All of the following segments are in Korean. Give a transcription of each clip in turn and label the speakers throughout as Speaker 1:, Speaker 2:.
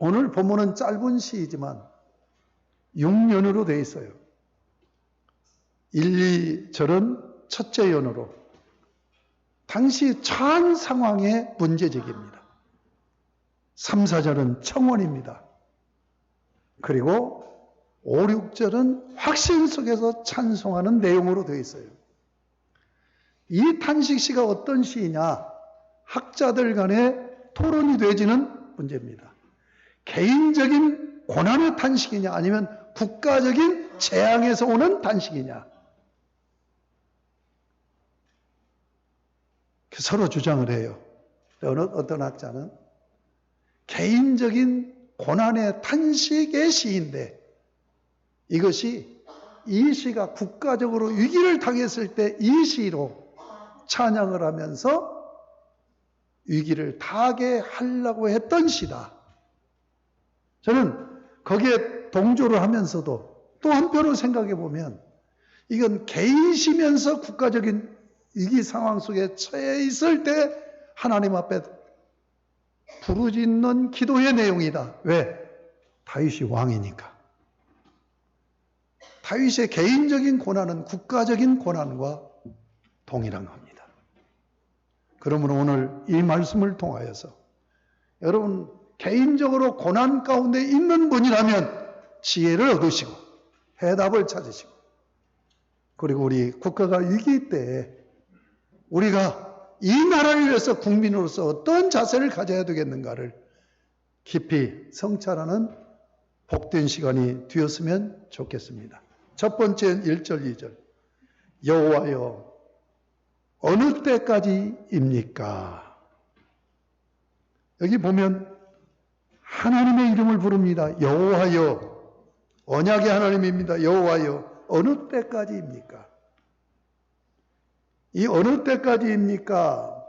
Speaker 1: 오늘 본문은 짧은 시이지만 6연으로 되어 있어요. 1, 2절은 첫째 연으로 당시 처한 상황의 문제제기입니다. 3, 4절은 청원입니다. 그리고 5, 6절은 확신 속에서 찬송하는 내용으로 되어 있어요. 이 탄식시가 어떤 시이냐? 학자들 간에 토론이 되어지는 문제입니다. 개인적인 고난의 탄식이냐 아니면 국가적인 재앙에서 오는 탄식이냐. 서로 주장을 해요. 어떤 학자는 개인적인 고난의 탄식의 시인데 이것이 이 시가 국가적으로 위기를 당했을 때 이 시로 찬양을 하면서 위기를 타게 하려고 했던 시다. 저는 거기에 동조를 하면서도 또 한편으로 생각해 보면 이건 개인시면서 국가적인 위기 상황 속에 처해 있을 때 하나님 앞에 부르짖는 기도의 내용이다. 왜? 다윗이 왕이니까. 다윗의 개인적인 고난은 국가적인 고난과 동일한 겁니다. 그러므로 오늘 이 말씀을 통하여서 여러분 개인적으로 고난 가운데 있는 분이라면 지혜를 얻으시고 해답을 찾으시고 그리고 우리 국가가 위기 때에 우리가 이 나라를 위해서 국민으로서 어떤 자세를 가져야 되겠는가를 깊이 성찰하는 복된 시간이 되었으면 좋겠습니다. 첫 번째는 1절, 2절. 여호와여 어느 때까지입니까? 여기 보면 하나님의 이름을 부릅니다. 여호와여, 언약의 하나님입니다. 여호와여 어느 때까지입니까? 이 어느 때까지입니까?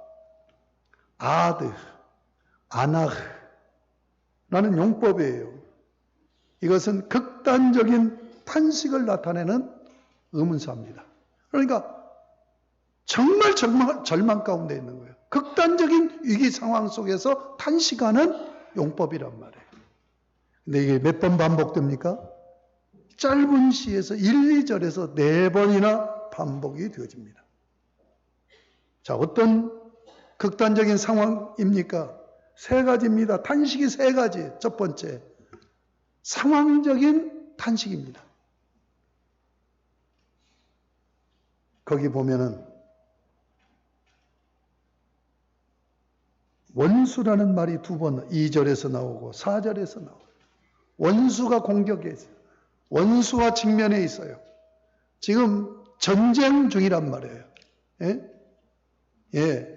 Speaker 1: 아드, 아나흐 라는 용법이에요. 이것은 극단적인 탄식을 나타내는 의문사입니다. 그러니까 정말 절망 가운데 있는 거예요. 극단적인 위기 상황 속에서 탄식하는 용법이란 말이에요. 근데 이게 몇 번 반복됩니까? 짧은 시에서 1, 2절에서 4번이나 반복이 되어집니다. 자, 어떤 극단적인 상황입니까? 3가지입니다. 탄식이 3가지. 첫 번째, 상황적인 탄식입니다. 거기 보면은 원수라는 말이 2번 2절에서 나오고 4절에서 나오고 원수가 공격해 있어요. 원수와 직면해 있어요. 지금 전쟁 중이란 말이에요.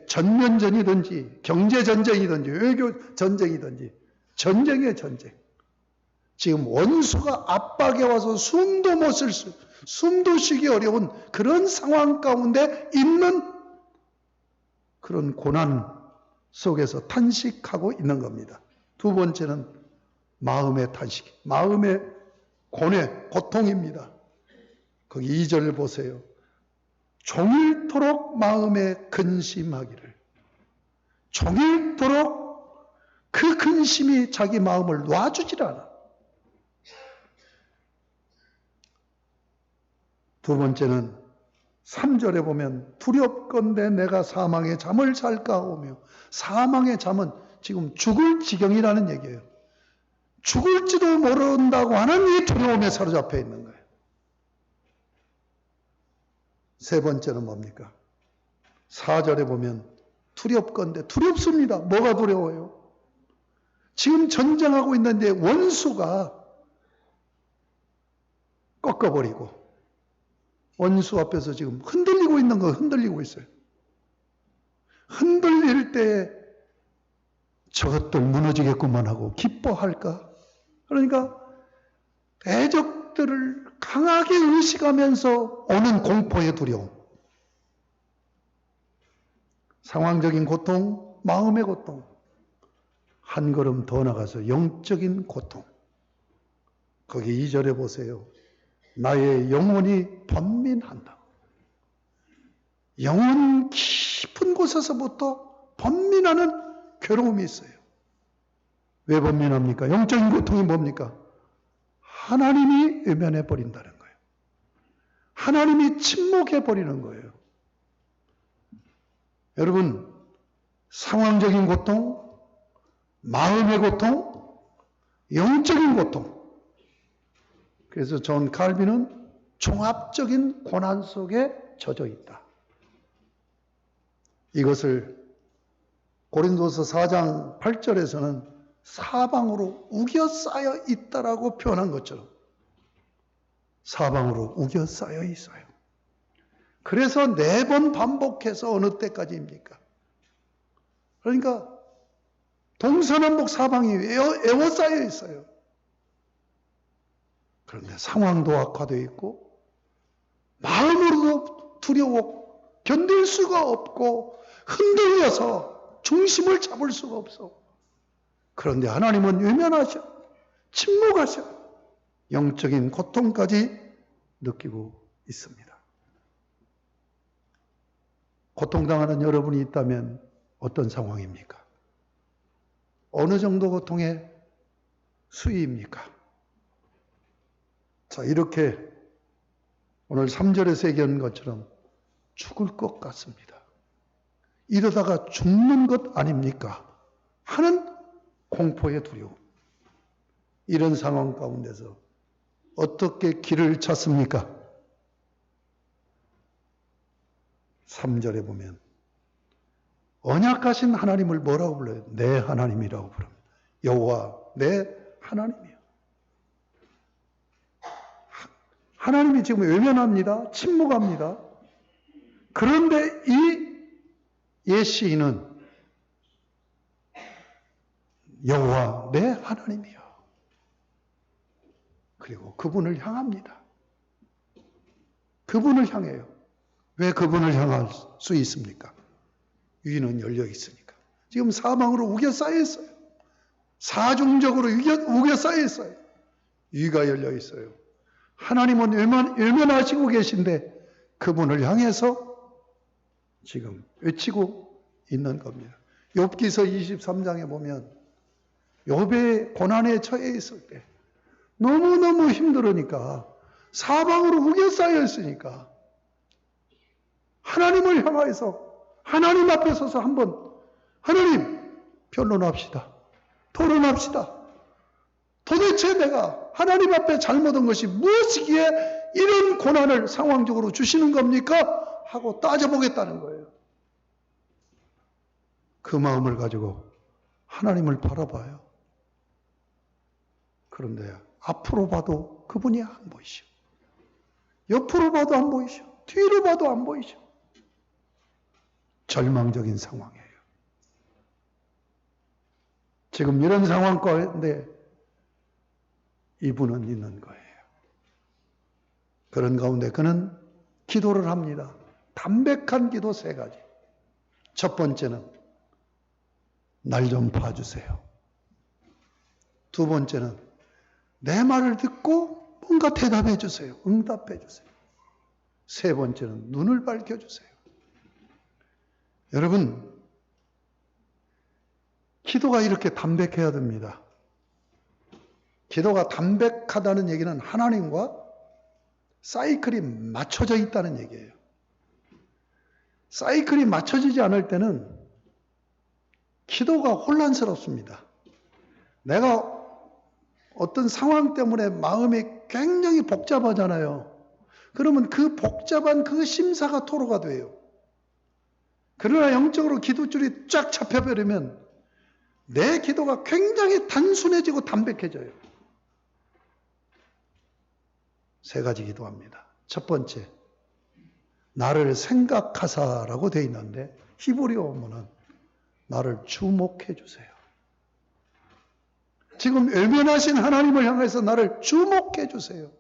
Speaker 1: 전면전이든지 경제전쟁이든지 외교전쟁이든지 전쟁이에요. 전쟁. 지금 원수가 압박해 와서 숨도 쉬기 어려운 그런 상황 가운데 있는 그런 고난 속에서 탄식하고 있는 겁니다. 두 번째는 마음의 탄식, 마음의 고뇌, 고통입니다. 거기 2절 보세요. 종일토록 마음에 근심하기를. 종일토록 그 근심이 자기 마음을 놔주질 않아. 두 번째는 3절에 보면 두렵건대 내가 사망의 잠을 잘까 하오며 사망의 잠은 지금 죽을 지경이라는 얘기예요. 죽을지도 모른다고 하는 이 두려움에 사로잡혀 있는 거예요. 세 번째는 뭡니까? 4절에 보면 두렵건대 두렵습니다. 뭐가 두려워요? 지금 전쟁하고 있는데 원수가 꺾어버리고 원수 앞에서 지금 흔들리고 있는 거 흔들리고 있어요. 흔들릴 때 저것들 무너지겠구만 하고 기뻐할까? 그러니까 대적들을 강하게 의식하면서 오는 공포의 두려움. 상황적인 고통, 마음의 고통. 한 걸음 더 나가서 영적인 고통. 거기 2절에 보세요. 나의 영혼이 번민한다. 영혼 깊은 곳에서부터 번민하는 괴로움이 있어요. 왜 번민합니까? 영적인 고통이 뭡니까? 하나님이 외면해 버린다는 거예요. 하나님이 침묵해 버리는 거예요. 여러분, 상황적인 고통, 마음의 고통, 영적인 고통. 그래서 존 칼빈은 종합적인 고난 속에 젖어 있다. 이것을 고린도서 4장 8절에서는 사방으로 우겨싸여 있다라고 표현한 것처럼 사방으로 우겨싸여 있어요. 그래서 4번 반복해서 어느 때까지입니까? 그러니까 동서남북 사방이 에워싸여 있어요. 그런데 상황도 악화되어 있고 마음으로도 두려워 견딜 수가 없고 흔들려서 중심을 잡을 수가 없어. 그런데 하나님은 외면하셔. 침묵하셔. 영적인 고통까지 느끼고 있습니다. 고통당하는 여러분이 있다면 어떤 상황입니까? 어느 정도 고통의 수위입니까? 자, 이렇게 오늘 3절에서 얘기한 것처럼 죽을 것 같습니다. 이러다가 죽는 것 아닙니까? 하는 공포의 두려움. 이런 상황 가운데서 어떻게 길을 찾습니까? 3절에 보면 언약하신 하나님을 뭐라고 불러요? 내 하나님이라고 부릅니다. 여호와 내 하나님이요. 하나님이 지금 외면합니다. 침묵합니다. 그런데 이 예시인은 여호와 내 하나님이요. 그리고 그분을 향합니다. 그분을 향해요. 왜 그분을 향할 수 있습니까? 위는 열려 있으니까. 지금 사방으로 우겨 쌓여 있어요. 사중적으로 우겨 쌓여 있어요. 위가 열려 있어요. 하나님은 외면하시고 계신데 그분을 향해서 지금 외치고 있는 겁니다. 욥기서 23장에 보면 욥의 고난에 처해 있을 때 너무너무 힘들으니까 사방으로 우겨 쌓여 있으니까 하나님을 향하여서 하나님 앞에 서서 한번 하나님 변론합시다. 토론합시다. 도대체 내가 하나님 앞에 잘못한 것이 무엇이기에 이런 고난을 상황적으로 주시는 겁니까? 하고 따져보겠다는 거예요. 그 마음을 가지고 하나님을 바라봐요. 그런데 앞으로 봐도 그분이 안 보이셔. 옆으로 봐도 안 보이셔. 뒤로 봐도 안 보이셔. 절망적인 상황이에요. 지금 이런 상황 가운데 이분은 있는 거예요. 그런 가운데 그는 기도를 합니다. 담백한 기도 3가지. 첫 번째는 날 좀 봐주세요. 두 번째는 내 말을 듣고 뭔가 대답해 주세요. 응답해 주세요. 세 번째는 눈을 밝혀주세요. 여러분, 기도가 이렇게 담백해야 됩니다. 기도가 담백하다는 얘기는 하나님과 사이클이 맞춰져 있다는 얘기예요. 사이클이 맞춰지지 않을 때는 기도가 혼란스럽습니다. 내가 어떤 상황 때문에 마음이 굉장히 복잡하잖아요. 그러면 그 복잡한 그 심사가 토로가 돼요. 그러나 영적으로 기도줄이 쫙 잡혀버리면 내 기도가 굉장히 단순해지고 담백해져요. 3가지 기도합니다. 첫 번째, 나를 생각하사라고 되어 있는데 히브리어 원문은 나를 주목해 주세요. 지금 외면하신 하나님을 향해서 나를 주목해 주세요.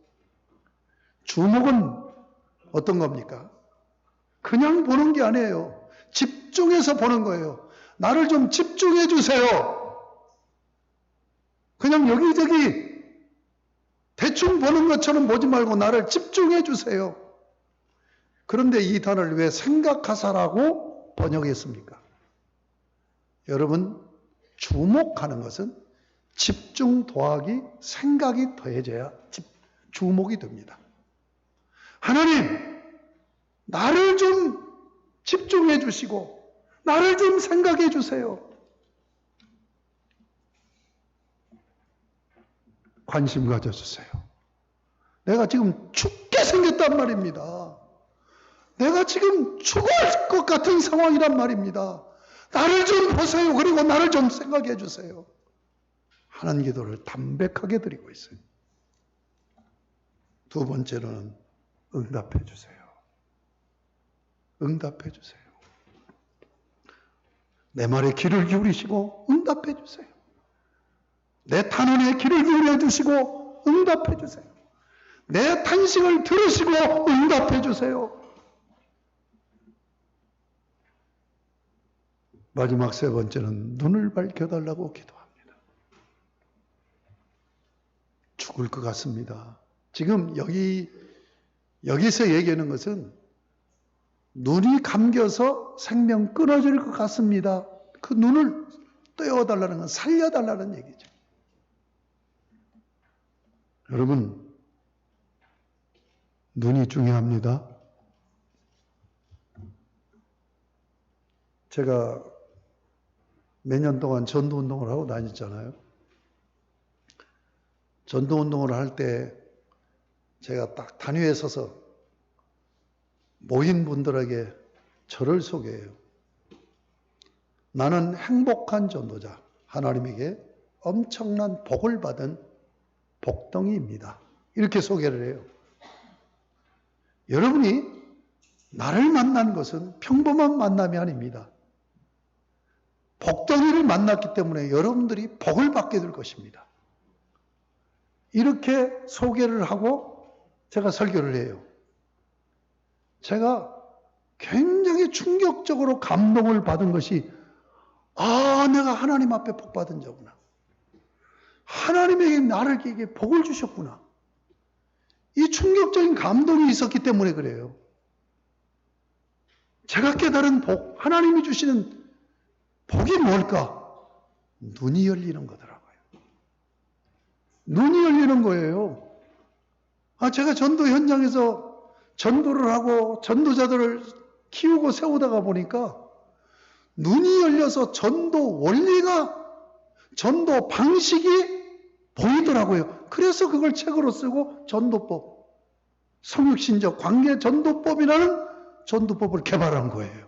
Speaker 1: 주목은 어떤 겁니까? 그냥 보는 게 아니에요. 집중해서 보는 거예요. 나를 좀 집중해 주세요. 그냥 여기저기 대충 보는 것처럼 보지 말고 나를 집중해 주세요. 그런데 이 단어를 왜 생각하사라고 번역했습니까? 여러분, 주목하는 것은 집중 더하기 생각이 더해져야 주목이 됩니다. 하나님, 나를 좀 집중해 주시고 나를 좀 생각해 주세요. 관심 가져주세요. 내가 지금 죽게 생겼단 말입니다. 내가 지금 죽을 것 같은 상황이란 말입니다. 나를 좀 보세요. 그리고 나를 좀 생각해 주세요. 하는 기도를 담백하게 드리고 있어요. 두 번째로는 응답해 주세요. 응답해 주세요. 내 말에 귀를 기울이시고 응답해 주세요. 내 탄원에 귀를 기울여 주시고 응답해 주세요. 내 탄식을 들으시고 응답해 주세요. 마지막 세 번째는 눈을 밝혀달라고 기도합니다. 죽을 것 같습니다. 지금 여기서 얘기하는 것은 눈이 감겨서 생명 끊어질 것 같습니다. 그 눈을 떼어달라는 건 살려달라는 얘기죠. 여러분, 눈이 중요합니다. 제가 몇 년 동안 전도운동을 하고 다녔잖아요. 전도운동을 할 때 제가 딱 단위에 서서 모인 분들에게 저를 소개해요. 나는 행복한 전도자, 하나님에게 엄청난 복을 받은 복덩이입니다. 이렇게 소개를 해요. 여러분이 나를 만난 것은 평범한 만남이 아닙니다. 복덩이를 만났기 때문에 여러분들이 복을 받게 될 것입니다. 이렇게 소개를 하고 제가 설교를 해요. 제가 굉장히 충격적으로 감동을 받은 것이 내가 하나님 앞에 복 받은 자구나. 하나님에게 나에게 복을 주셨구나. 이 충격적인 감동이 있었기 때문에 그래요. 제가 깨달은 복, 하나님이 주시는 복이 뭘까? 눈이 열리는 거더라고요. 눈이 열리는 거예요. 제가 전도 현장에서 전도를 하고 전도자들을 키우고 세우다가 보니까 눈이 열려서 전도 원리가, 전도 방식이 보이더라고요. 그래서 그걸 책으로 쓰고 전도법, 성육신적 관계 전도법이라는 전도법을 개발한 거예요.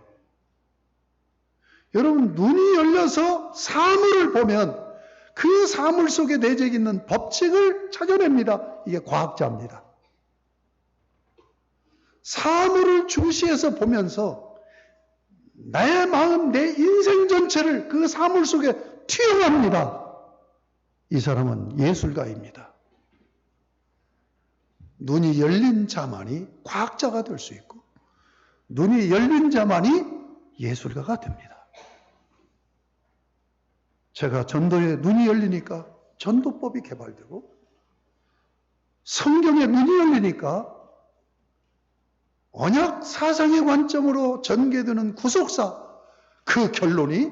Speaker 1: 여러분, 눈이 열려서 사물을 보면 그 사물 속에 내재 있는 법칙을 찾아냅니다. 이게 과학자입니다. 사물을 중시해서 보면서 내 마음, 내 인생 전체를 그 사물 속에 투영합니다. 이 사람은 예술가입니다. 눈이 열린 자만이 과학자가 될 수 있고, 눈이 열린 자만이 예술가가 됩니다. 제가 전도에 눈이 열리니까 전도법이 개발되고, 성경에 눈이 열리니까 언약 사상의 관점으로 전개되는 구속사, 그 결론이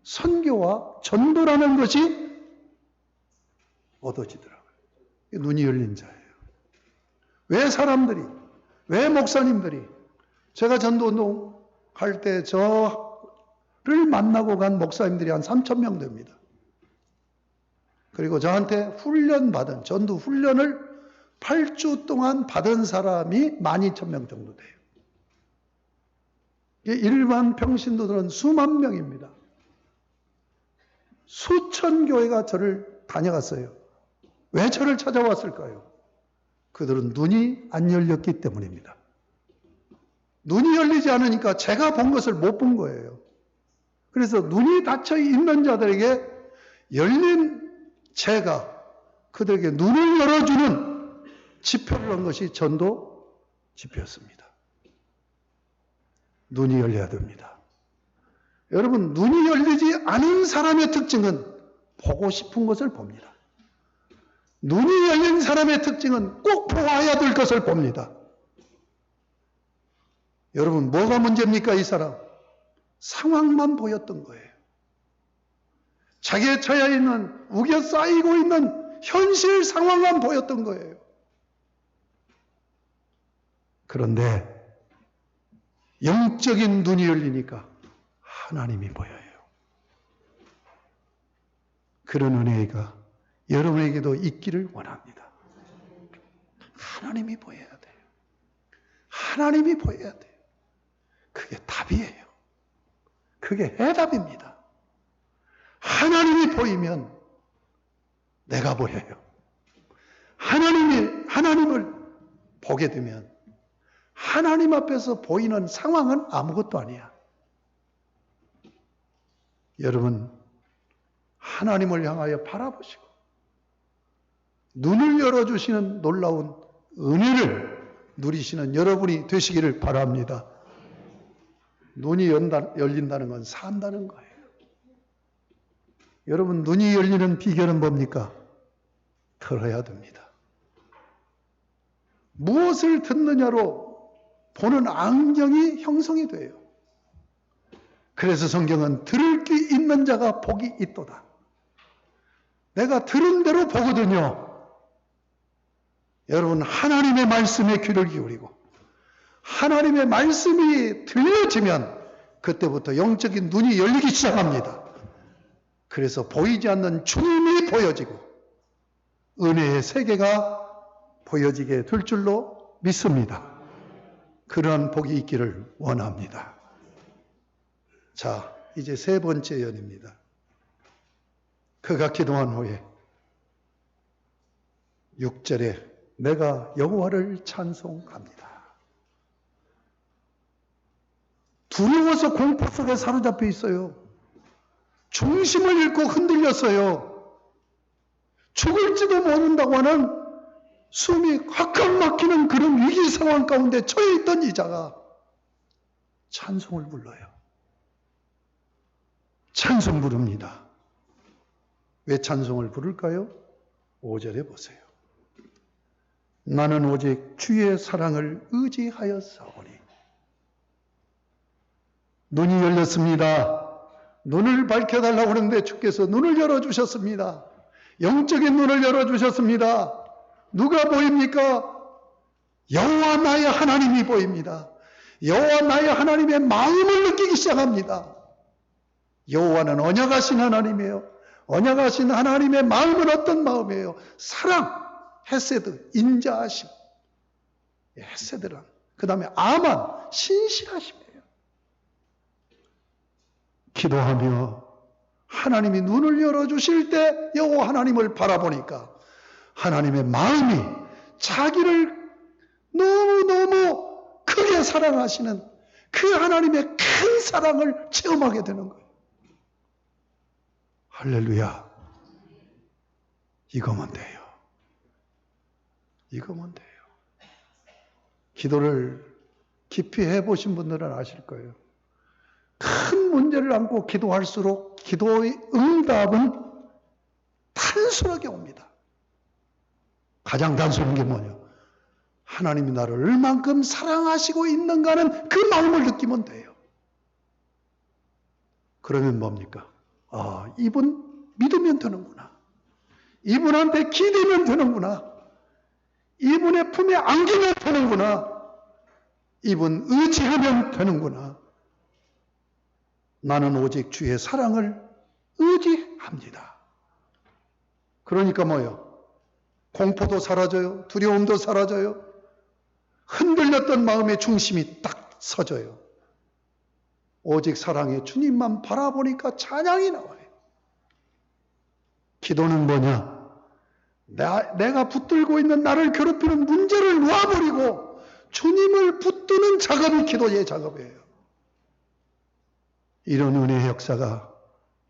Speaker 1: 선교와 전도라는 것이 얻어지더라고요. 눈이 열린 자예요. 왜 사람들이, 왜 목사님들이, 제가 전도운동 할 때 저를 만나고 간 목사님들이 한 3,000명 됩니다. 그리고 저한테 훈련받은, 전도 훈련을 8주 동안 받은 사람이 12,000명 정도 돼요. 일반 평신도들은 수만 명입니다. 수천 교회가 저를 다녀갔어요. 왜 저를 찾아왔을까요? 그들은 눈이 안 열렸기 때문입니다. 눈이 열리지 않으니까 제가 본 것을 못 본 거예요. 그래서 눈이 닫혀 있는 자들에게 열린 제가 그들에게 눈을 열어주는 지표를 한 것이 전도 지표였습니다. 눈이 열려야 됩니다. 여러분, 눈이 열리지 않은 사람의 특징은 보고 싶은 것을 봅니다. 눈이 열린 사람의 특징은 꼭 보아야 될 것을 봅니다. 여러분, 뭐가 문제입니까? 이 사람 상황만 보였던 거예요. 자기의 처해 있는 우겨 쌓이고 있는 현실 상황만 보였던 거예요. 그런데 영적인 눈이 열리니까 하나님이 보여요. 그런 은혜가 여러분에게도 있기를 원합니다. 하나님이 보여야 돼요. 하나님이 보여야 돼요. 그게 답이에요. 그게 해답입니다. 하나님이 보이면 내가 보여요. 하나님을 보게 되면 하나님 앞에서 보이는 상황은 아무것도 아니야. 여러분, 하나님을 향하여 바라보시고 눈을 열어주시는 놀라운 은혜를 누리시는 여러분이 되시기를 바랍니다. 눈이 열린다는 건 산다는 거예요. 여러분, 눈이 열리는 비결은 뭡니까? 들어야 됩니다. 무엇을 듣느냐로 보는 안경이 형성이 돼요. 그래서 성경은 들을 귀 있는 자가 복이 있도다. 내가 들은 대로 보거든요. 여러분, 하나님의 말씀에 귀를 기울이고 하나님의 말씀이 들려지면 그때부터 영적인 눈이 열리기 시작합니다. 그래서 보이지 않는 주님이 보여지고 은혜의 세계가 보여지게 될 줄로 믿습니다. 그러한 복이 있기를 원합니다. 자, 이제 세 번째 연입니다. 그가 기도한 후에 6절에 내가 여호와를 찬송합니다. 두려워서 공포 속에 사로잡혀 있어요. 중심을 잃고 흔들렸어요. 죽을지도 모른다고 하는 숨이 확확 막히는 그런 위기 상황 가운데 처해 있던 이자가 찬송을 불러요. 찬송 부릅니다. 왜 찬송을 부를까요? 5절에 보세요. 나는 오직 주의 사랑을 의지하였사오니. 눈이 열렸습니다. 눈을 밝혀달라고 하는데 주께서 눈을 열어주셨습니다. 영적인 눈을 열어주셨습니다. 누가 보입니까? 여호와 나의 하나님이 보입니다. 여호와 나의 하나님의 마음을 느끼기 시작합니다. 여호와는 언약하신 하나님이에요. 언약하신 하나님의 마음은 어떤 마음이에요? 사랑, 헤세드, 인자하심, 헤세드란. 그 다음에 아만, 신실하심이에요. 기도하며 하나님이 눈을 열어주실 때 여호와 하나님을 바라보니까 하나님의 마음이 자기를 너무너무 크게 사랑하시는 그 하나님의 큰 사랑을 체험하게 되는 거예요. 할렐루야. 이거면 돼요. 이거면 돼요. 기도를 깊이 해보신 분들은 아실 거예요. 큰 문제를 안고 기도할수록 기도의 응답은 단순하게 옵니다. 가장 단순한 게 뭐냐? 하나님이 나를 얼만큼 사랑하시고 있는가는 그 마음을 느끼면 돼요. 그러면 뭡니까? 아, 이분 믿으면 되는구나. 이분한테 기대면 되는구나. 이분의 품에 안기면 되는구나. 이분 의지하면 되는구나. 나는 오직 주의 사랑을 의지합니다. 그러니까 뭐요? 공포도 사라져요. 두려움도 사라져요. 흔들렸던 마음의 중심이 딱 서져요. 오직 사랑의 주님만 바라보니까 찬양이 나와요. 기도는 뭐냐? 내가 붙들고 있는 나를 괴롭히는 문제를 놓아버리고 주님을 붙드는 작업이 기도의 작업이에요. 이런 은혜의 역사가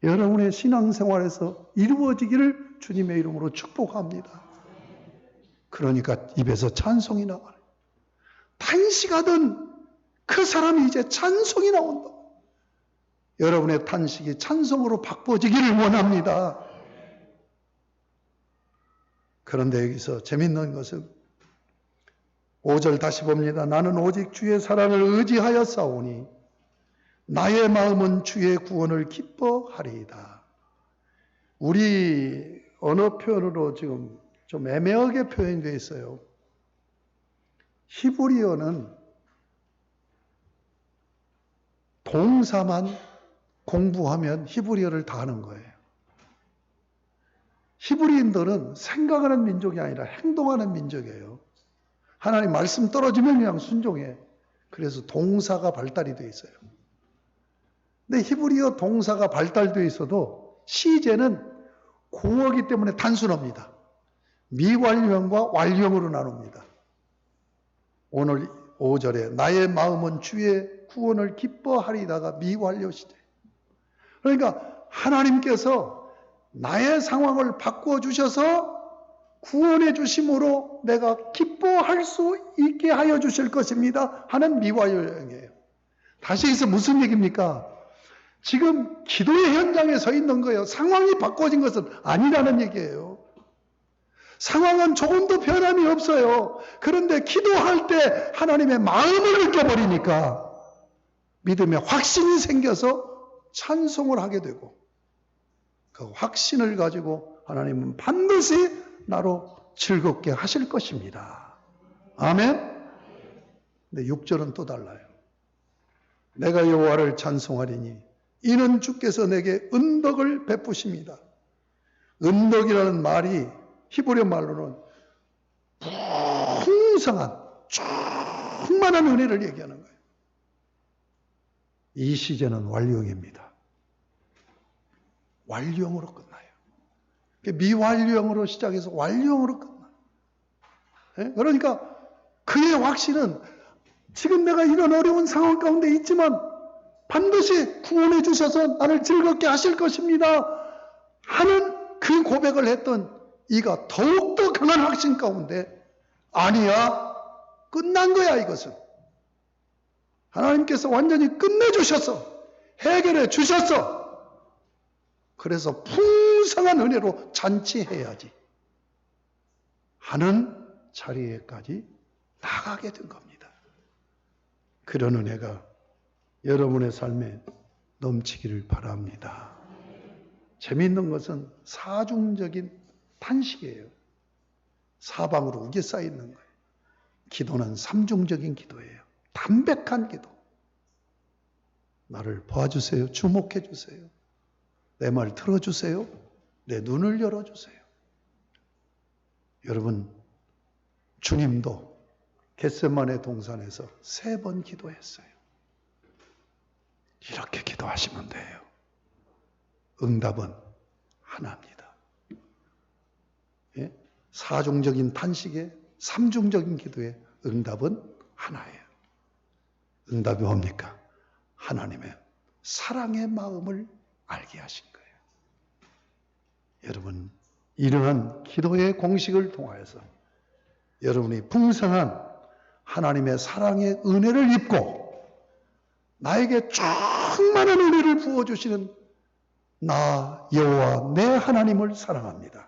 Speaker 1: 여러분의 신앙생활에서 이루어지기를 주님의 이름으로 축복합니다. 그러니까 입에서 찬송이 나와요. 탄식하던 그 사람이 이제 찬송이 나온다. 여러분의 탄식이 찬송으로 바꿔지기를 원합니다. 그런데 여기서 재밌는 것은 5절 다시 봅니다. 나는 오직 주의 사랑을 의지하여 싸우니 나의 마음은 주의 구원을 기뻐하리이다. 우리 언어 표현으로 지금 좀 애매하게 표현이 되어 있어요. 히브리어는 동사만 공부하면 히브리어를 다 하는 거예요. 히브리인들은 생각하는 민족이 아니라 행동하는 민족이에요. 하나님 말씀 떨어지면 그냥 순종해. 그래서 동사가 발달이 되어 있어요. 근데 히브리어 동사가 발달되어 있어도 시제는 고어기 때문에 단순합니다. 미완료형과 완료형으로 나눕니다. 오늘 5절에 나의 마음은 주의 구원을 기뻐하리다가 미완료 시제. 그러니까 하나님께서 나의 상황을 바꾸어 주셔서 구원해 주심으로 내가 기뻐할 수 있게 하여 주실 것입니다 하는 미완료형이에요. 다시 해서 무슨 얘기입니까? 지금 기도의 현장에 서 있는 거예요. 상황이 바꿔진 것은 아니라는 얘기예요. 상황은 조금도 변함이 없어요. 그런데 기도할 때 하나님의 마음을 느껴버리니까 믿음의 확신이 생겨서 찬송을 하게 되고 그 확신을 가지고 하나님은 반드시 나로 즐겁게 하실 것입니다. 아멘? 근데 6절은 또 달라요. 내가 여호와를 찬송하리니 이는 주께서 내게 은덕을 베푸십니다. 은덕이라는 말이 히브리어 말로는 풍성한 충만한 은혜를 얘기하는 거예요. 이 시제는 완료형입니다. 완료형으로 끝나요. 미완료형으로 시작해서 완료형으로 끝나요. 그러니까 그의 확신은 지금 내가 이런 어려운 상황 가운데 있지만 반드시 구원해 주셔서 나를 즐겁게 하실 것입니다 하는 그 고백을 했던 이가 더욱더 강한 확신 가운데 아니야, 끝난 거야. 이것은 하나님께서 완전히 끝내주셔서 해결해 주셨어. 그래서 풍성한 은혜로 잔치해야지 하는 자리에까지 나가게 된 겁니다. 그런 은혜가 여러분의 삶에 넘치기를 바랍니다. 재미있는 것은 사중적인 탄식이에요. 사방으로 우겨 쌓여 있는 거예요. 기도는 삼중적인 기도예요. 담백한 기도. 나를 봐주세요. 주목해 주세요. 내 말 들어주세요. 내 눈을 열어주세요. 여러분, 주님도 겟세마네 동산에서 3번 기도했어요. 이렇게 기도하시면 돼요. 응답은 하나입니다. 예? 사중적인 탄식에 삼중적인 기도에 응답은 하나예요. 응답이 뭡니까? 하나님의 사랑의 마음을 알게 하신 거예요. 여러분, 이러한 기도의 공식을 통하여서 여러분이 풍성한 하나님의 사랑의 은혜를 입고 나에게 충만한 은혜를 부어주시는 나 여호와 내 하나님을 사랑합니다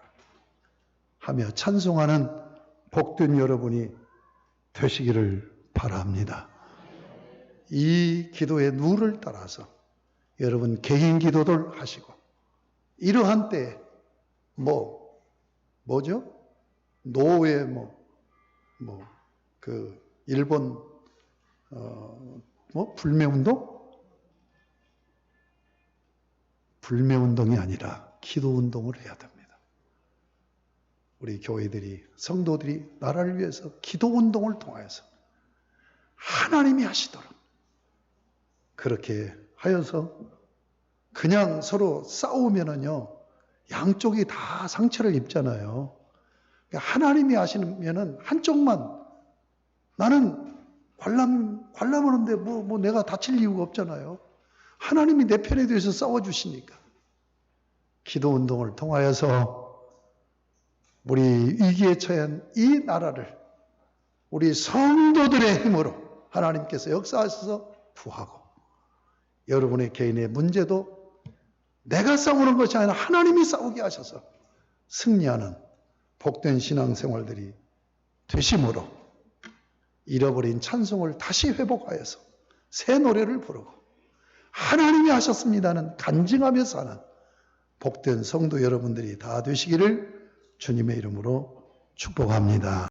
Speaker 1: 하며 찬송하는 복된 여러분이 되시기를 바랍니다. 이 기도의 누를 따라서 여러분 개인 기도들 하시고 이러한 때에 뭐죠? 노예 그 일본 불매운동? 불매운동이 아니라 기도운동을 해야 됩니다. 우리 교회들이, 성도들이 나라를 위해서 기도운동을 통해서 하나님이 하시도록 그렇게 하여서 그냥 서로 싸우면은요, 양쪽이 다 상처를 입잖아요. 하나님이 하시면은 한쪽만 나는 관람하는데 뭐 내가 다칠 이유가 없잖아요. 하나님이 내 편에 대해서 싸워주시니까. 기도운동을 통하여서 우리 위기에 처한 이 나라를 우리 성도들의 힘으로 하나님께서 역사하셔서 구하고 여러분의 개인의 문제도 내가 싸우는 것이 아니라 하나님이 싸우게 하셔서 승리하는 복된 신앙생활들이 되심으로 잃어버린 찬송을 다시 회복하여서 새 노래를 부르고 하나님이 하셨습니다는 간증하며 사는 복된 성도 여러분들이 다 되시기를 주님의 이름으로 축복합니다.